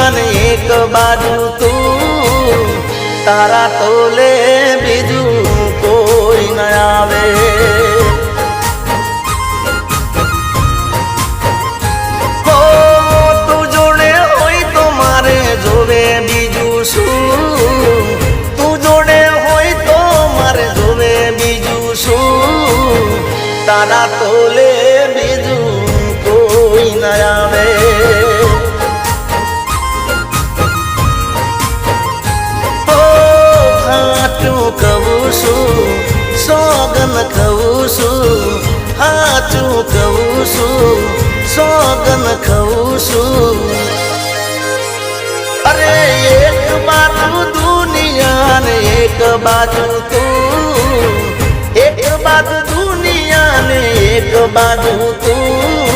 ને એક બાજુ તું તારા તોલે બીજું કોઈ ન આવે હો તું જોડે હોય તો મારે જોવે બીજું શું તું જોડે હોય તો મારે જોવે બીજું શું તારા તોલે બીજું કોઈ ન આવે કહું છું સોગન કહું છું હાચું કહું છું સોગન કહું છું અરે એક બાજુ દુનિયા ને એક બાજુ તું એક બાજુ દુનિયા ને એક બાજુ તું